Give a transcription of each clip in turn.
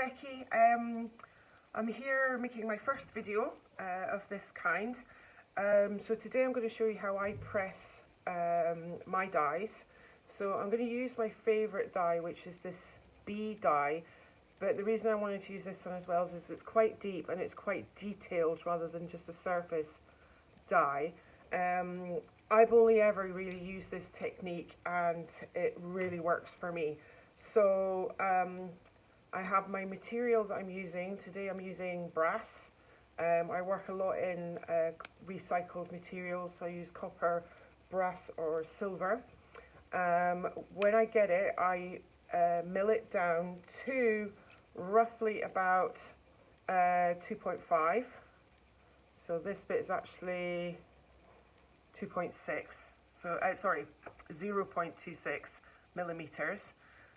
Becky. I'm here making my first video of this kind. So today I'm going to show you how I press my dies. So I'm going to use my favourite die, which is this B die. But the reason I wanted to use this one as well is it's quite deep and it's quite detailed rather than just a surface die. I've only ever really used this technique and it really works for me. So I have my material that I'm using. Today I'm using brass. I work a lot in recycled materials, so I use copper, brass or silver. When I get it, I mill it down to roughly about 2.5. So this bit is actually 2.6. So sorry, 0.26 millimeters.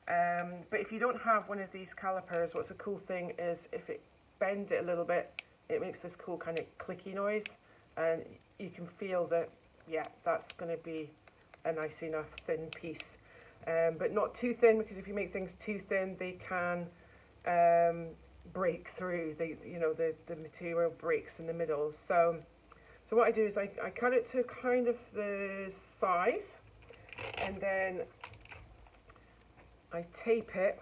But if you don't have one of these calipers, what's a cool thing is if it bends it a little bit, it makes this cool kind of clicky noise, and you can feel that, yeah, that's going to be a nice enough thin piece. But not too thin, because if you make things too thin, they can break through. The material breaks in the middle. So what I do is I cut it to kind of the size, and then I tape it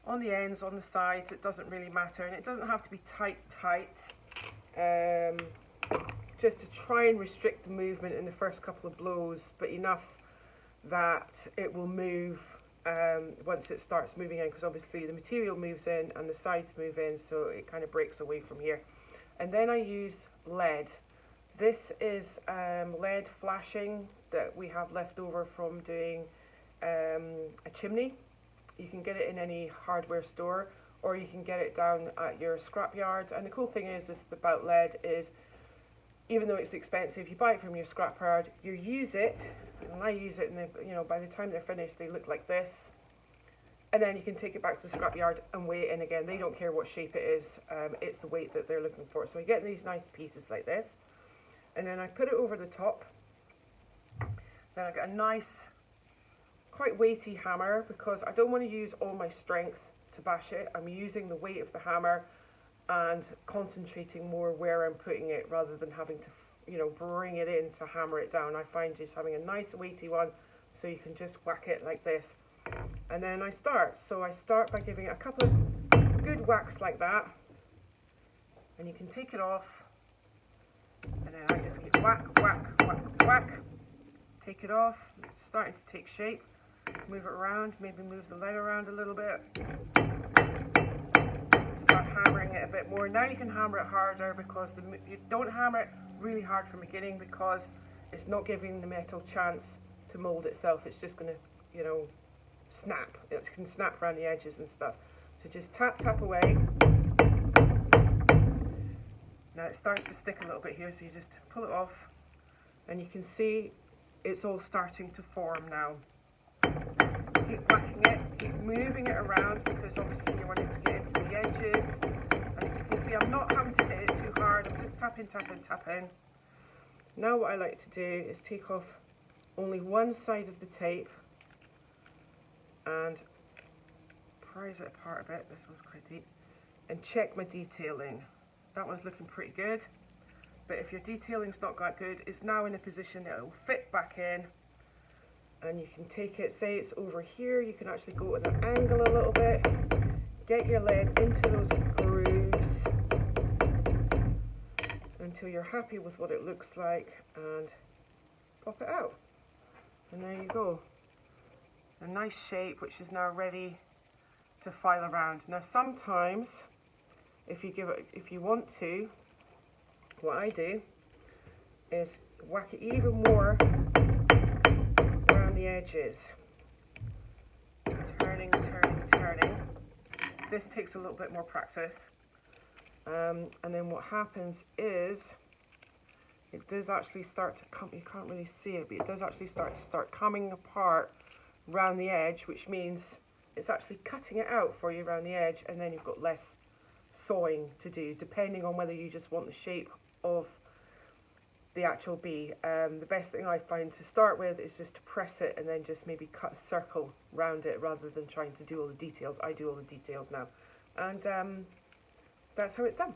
on the ends, on the sides. It doesn't really matter, and it doesn't have to be tight, just to try and restrict the movement in the first couple of blows, but enough that it will move once it starts moving in, because obviously the material moves in and the sides move in, so it kind of breaks away from here. And then I use lead. This is lead flashing that we have left over from doing a chimney. You can get it in any hardware store, or you can get it down at your scrapyard. And the cool thing is about lead is, even though it's expensive, you buy it from your scrapyard, you use it, and I use it, and by the time they're finished, they look like this. And then you can take it back to the scrapyard and weigh it in again. They don't care what shape it is, it's the weight that they're looking for. So I get these nice pieces like this, and then I put it over the top. Then I get a nice, quite weighty hammer, because I don't want to use all my strength to bash it. I'm using the weight of the hammer and concentrating more where I'm putting it, rather than having to bring it in to hammer it down. I find just having a nice weighty one, so you can just whack it like this. And then I start. So I start by giving it a couple of good whacks like that, and you can take it off, and then I just keep whack, whack, whack, whack. Take it off. It's starting to take shape. Move it around, maybe move the lead around a little bit. Start hammering it a bit more. Now you can hammer it harder, because you don't hammer it really hard from the beginning, because it's not giving the metal chance to mold itself. It's just going to, snap. It can snap around the edges and stuff. So just tap, tap away. Now it starts to stick a little bit here, so you just pull it off, and you can see it's all starting to form now. Keep whacking it, keep moving it around, because obviously you want it to get into the edges. And you can see I'm not having to hit it too hard, I'm just tapping, tapping, tapping. Now what I like to do is take off only one side of the tape and prise it apart a bit. This one's quite deep. And check my detailing. That one's looking pretty good. But if your detailing's not that good, it's now in a position that it will fit back in. And you can take it, say it's over here, you can actually go at an angle a little bit, get your lead into those grooves until you're happy with what it looks like, and pop it out. And there you go. A nice shape, which is now ready to file around. Now sometimes, if you want to, what I do is whack it even more around the edges. Turning, turning, turning. This takes a little bit more practice. And then what happens is, it does actually start to come, you can't really see it, but it does actually start coming apart around the edge, which means it's actually cutting it out for you around the edge, and then you've got less sawing to do, depending on whether you just want the shape of the actual bee. The best thing I find to start with is just to press it and then just maybe cut a circle round it rather than trying to do all the details. I do all the details now, and that's how it's done.